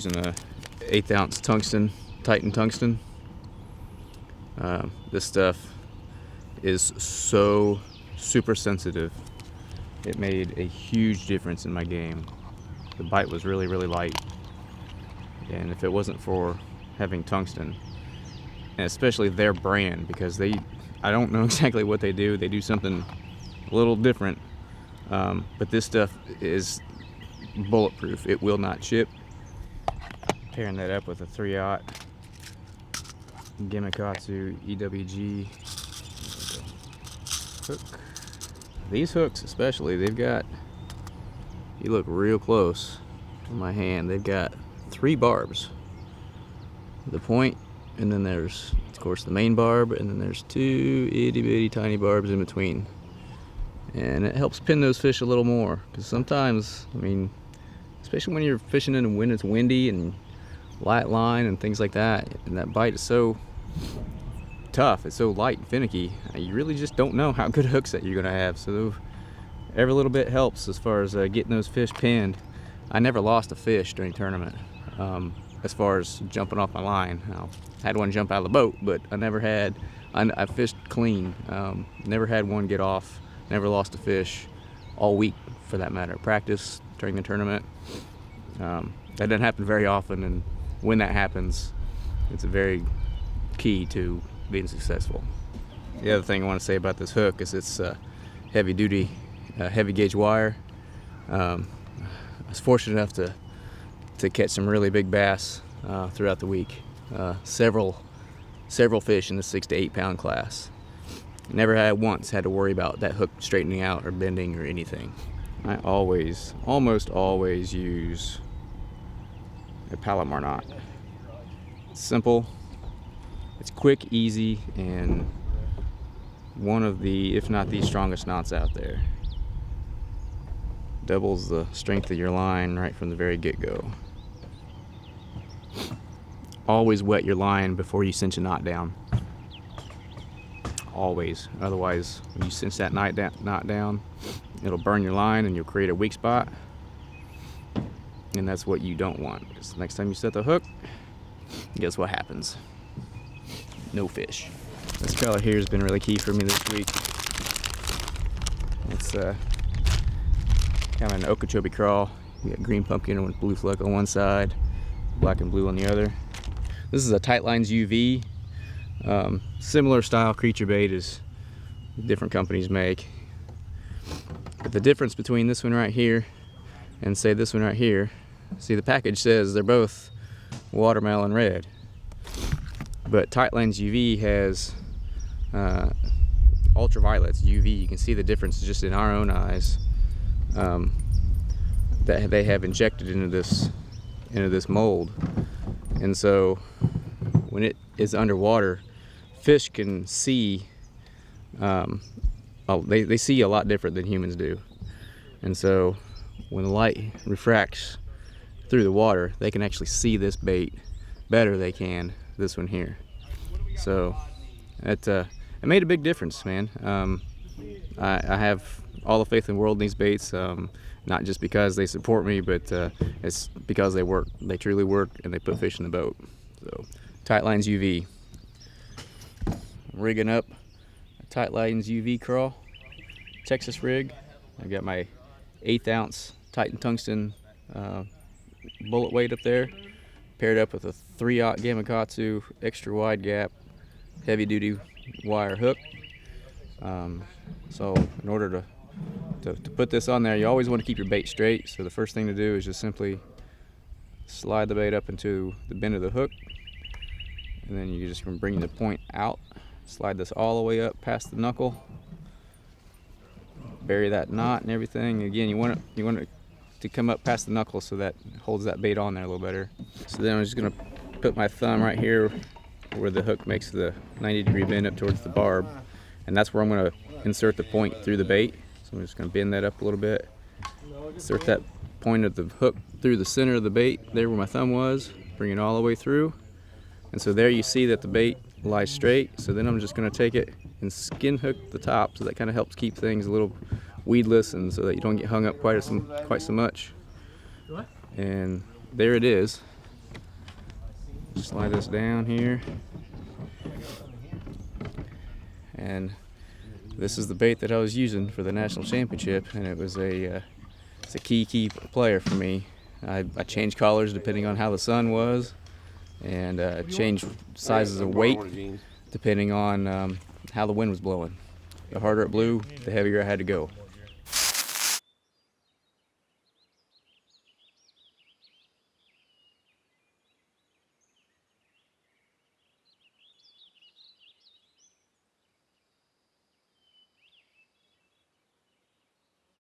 using a 1/8 ounce tungsten, Titan tungsten. This stuff is so super sensitive. It made a huge difference in my game. The bite was really, really light. And if it wasn't for having tungsten, and especially their brand, because I don't know exactly what they do something a little different, but this stuff is bulletproof. It will not chip. Pairing that up with a 3/0 Gamakatsu EWG hook. These hooks especially, they've got, you look real close on my hand, they've got 3 barbs. The point, and then there's of course the main barb, and then there's 2 itty bitty tiny barbs in between. And it helps pin those fish a little more, because sometimes, I mean, especially when you're fishing in when it's windy and light line and things like that, and that bite is so tough, it's so light and finicky, you really just don't know how good hooks that you're gonna have. So every little bit helps as far as getting those fish pinned. I never lost a fish during tournament. As far as jumping off my line, I had one jump out of the boat, but I fished clean. Never had one get off. Never lost a fish all week, for that matter. Practice during the tournament. That doesn't happen very often, and when that happens, it's a very key to being successful. The other thing I want to say about this hook is it's heavy duty, heavy gauge wire. I was fortunate enough to catch some really big bass throughout the week. Several fish in the 6 to 8 pound class. Never had to worry about that hook straightening out or bending or anything. I almost always use a Palomar knot. It's simple, it's quick, easy, and one of the, if not the strongest knots out there. Doubles the strength of your line right from the very get-go. Always wet your line before you cinch a knot down. Always. Otherwise, when you cinch that knot down, it'll burn your line and you'll create a weak spot. And that's what you don't want. Because next time you set the hook, guess what happens? No fish. This color here has been really key for me this week. It's kind of an Okeechobee crawl. You got green pumpkin with blue fleck on one side, black and blue on the other. This is a Tight Lines UV. Similar style creature bait as different companies make. But the difference between this one right here and say this one right here, see the package says they're both watermelon red. But Tight Lines UV has ultraviolets, UV. You can see the difference just in our own eyes that they have injected into this mold. And so when it is underwater, fish can see, they see a lot different than humans do. And so when the light refracts through the water, they can actually see this bait better than they can this one here. So it made a big difference, man. I have all the faith in the world in these baits, not just because they support me, but it's because they work. They truly work, and they put fish in the boat. So Tight Lines UV. Rigging up a Tight Lines UV crawl, Texas rig. I've got my 1/8 ounce Titan tungsten bullet weight up there, paired up with a 3/0 Gamakatsu extra wide gap heavy duty wire hook. So in order to put this on there, you always want to keep your bait straight. So the first thing to do is just simply slide the bait up into the bend of the hook, and then you're just going to bring the point out, slide this all the way up past the knuckle, bury that knot and everything. Again, you want it to come up past the knuckle so that holds that bait on there a little better. So then I'm just going to put my thumb right here where the hook makes the 90-degree bend up towards the barb, and that's where I'm going to insert the point through the bait. So I'm just going to bend that up a little bit, insert that point of the hook through the center of the bait, there where my thumb was, bring it all the way through. And so there you see that the bait lies straight. So then I'm just going to take it and skin hook the top, so that kind of helps keep things a little weedless and so that you don't get hung up quite so much. And there it is. Slide this down here. And this is the bait that I was using for the national championship, and it was it's a key player for me. I changed collars depending on how the sun was, and changed sizes of weight depending on how the wind was blowing. The harder it blew, the heavier I had to go.